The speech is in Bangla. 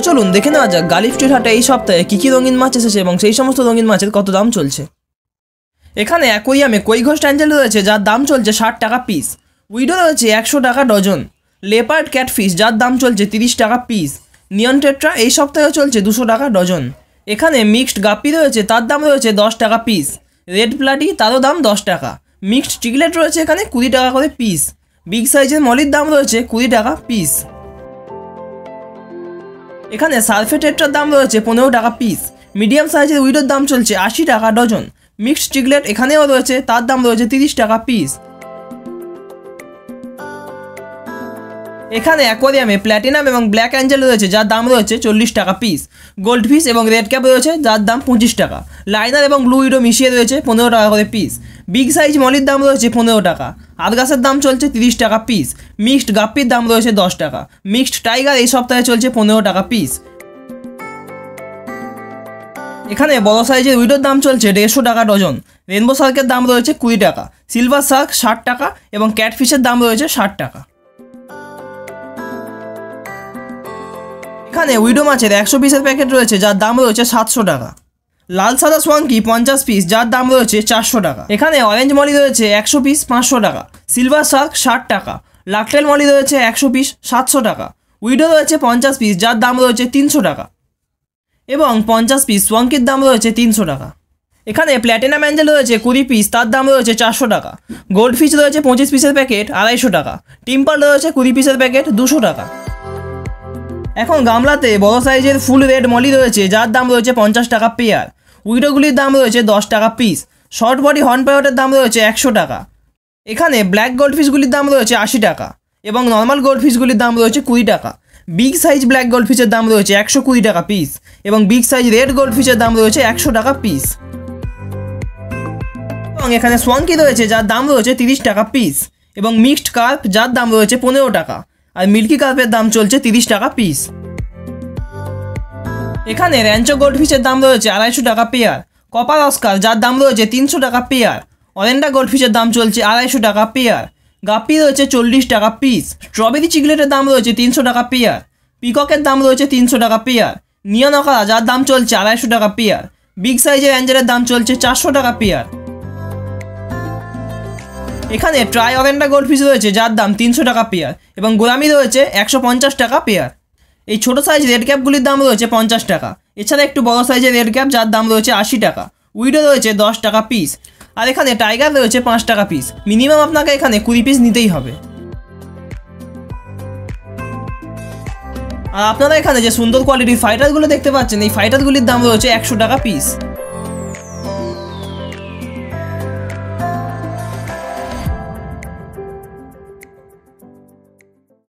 চলুন দেখে নেওয়া যাক গালিফ স্ট্রিট হাটে এই সপ্তাহে কী কী রঙিন মাছ এসেছে এবং সেই সমস্ত রঙিন মাছের কত দাম চলছে। এখানে অ্যাকোয়ারিয়ামে কই ঘোষ ট্যাঞ্জেল রয়েছে যার দাম চলছে 60 টাকা পিস। উইডো রয়েছে 100 টাকা ডজন। লেপার্ড ক্যাটফিশ যার দাম চলছে 30 টাকা পিস। নিয়ন টেট্রা এই সপ্তাহে চলছে 200 টাকা ডজন। এখানে মিক্সড গাপ্পি রয়েছে, তার দাম রয়েছে 10 টাকা পিস। রেড প্লাটি তারও দাম 10 টাকা। মিক্সড চিকলেট রয়েছে এখানে 20 টাকা করে পিস। বিগ সাইজের মলির দাম রয়েছে 20 টাকা পিস। এখানে সার্ফে টেট্রার দাম রয়েছে 15 টাকা পিস। মিডিয়াম সাইজের উইডোর দাম চলছে 80 টাকা ডজন। মিক্সড চিকলেট এখানেও রয়েছে, তার দাম রয়েছে 30 টাকা পিস। এখানে অ্যাকোয়ারিয়ামে প্ল্যাটিনাম এবং ব্ল্যাক অ্যাঞ্জেল রয়েছে যার দাম রয়েছে 40 টাকা পিস। গোল্ডফিশ এবং রেড ক্যাপ রয়েছে যার দাম 25 টাকা। লাইনার এবং ব্লু উইডো মিশিয়ে রয়েছে 15 টাকা করে পিস। বিগ সাইজ মলির দাম রয়েছে 15 টাকা। আরগাসের দাম চলছে 30 টাকা পিস। মিক্সড গাপ্পির দাম রয়েছে 10 টাকা। মিক্সড টাইগার এই সপ্তাহে চলছে 15 টাকা পিস। এখানে বড় সাইজের উইডোর দাম চলছে 150 টাকা ডজন। রেনবো শার্কের দাম রয়েছে 20 টাকা। সিলভার শার্ক 60 টাকা এবং ক্যাটফিশের দাম রয়েছে 60 টাকা। এখানে উইডো মাছের 100 পিসের প্যাকেট রয়েছে যার দাম রয়েছে 700 টাকা। লাল সাদা সোয়াঙ্কি 50 পিস যার দাম রয়েছে 400 টাকা। এখানে অরেঞ্জ মলি রয়েছে 100 পিস 500 টাকা। সিলভার শার্ক 60 টাকা। লাকটেল মলি রয়েছে 100 পিস 700 টাকা। উইডো রয়েছে 50 পিস যার দাম রয়েছে 300 টাকা এবং 50 পিস সোয়াঙ্কির দাম রয়েছে 300 টাকা। এখানে প্ল্যাটিনাম অ্যাঞ্জেল রয়েছে 20 পিস, তার দাম রয়েছে 400 টাকা। গোল্ডফিশ রয়েছে 25 পিসের প্যাকেট 250 টাকা। টিম্পাল রয়েছে 20 পিসের প্যাকেট 200 টাকা। এখন গামলাতে বড় সাইজের ফুল রেড মলি রয়েছে যার দাম রয়েছে 50 টাকা পেয়ার। উইডোগুলির দাম রয়েছে 10 টাকা পিস। শর্ট বডি হর্ন প্যারটের দাম রয়েছে 100 টাকা। এখানে ব্ল্যাক গোল্ডফিশগুলির দাম রয়েছে 80 টাকা এবং নর্মাল গোল্ডফিশগুলির দাম রয়েছে 20 টাকা। বিগ সাইজ ব্ল্যাক গোল্ডফিশের দাম রয়েছে 120 টাকা পিস এবং বিগ সাইজ রেড গোল্ডফিশের দাম রয়েছে 100 টাকা পিস। এবং এখানে সোয়াঙ্কি রয়েছে যার দাম রয়েছে 30 টাকা পিস এবং মিক্সড কার্প যার দাম রয়েছে 15 টাকা আর মিল্কি কার্পের দাম চলছে 30 টাকা পিস। এখানে র্যাঞ্চো গোল্ডফিশের দাম রয়েছে 250 টাকা পেয়ার। কপার অস্কার যার দাম রয়েছে 300 টাকা পেয়ার। অরেন্ডা গোল্ডফিশের দাম চলছে 250 টাকা পেয়ার। গাপ্পি রয়েছে 40 টাকা পিস। স্ট্রবেরি চিকলেটের দাম রয়েছে 300 টাকা পেয়ার। পিককের দাম রয়েছে 300 টাকা পেয়ার। নিয়ন অকারা যার দাম চলছে 250 টাকা পেয়ার। বিগ সাইজের অ্যাঞ্জেলের দাম চলছে 400 টাকা পেয়ার। এখানে ট্রাই অরেন্ডা গোল্ডফিশ রয়েছে যার দাম 300 টাকা পেয়ার এবং গোলামি রয়েছে 150 টাকা পেয়ার। এই ছোটো সাইজ রেড ক্যাপগুলির দাম রয়েছে 50 টাকা। এছাড়া একটু বড় সাইজের রেড ক্যাপ যার দাম রয়েছে 80 টাকা। উইডো রয়েছে 10 টাকা পিস আর এখানে টাইগার রয়েছে 5 টাকা পিস। মিনিমাম আপনাকে এখানে 20 পিস নিতেই হবে। আর আপনারা এখানে যে সুন্দর কোয়ালিটির ফাইটারগুলো দেখতে পাচ্ছেন, এই ফাইটারগুলির দাম রয়েছে 100 টাকা পিস।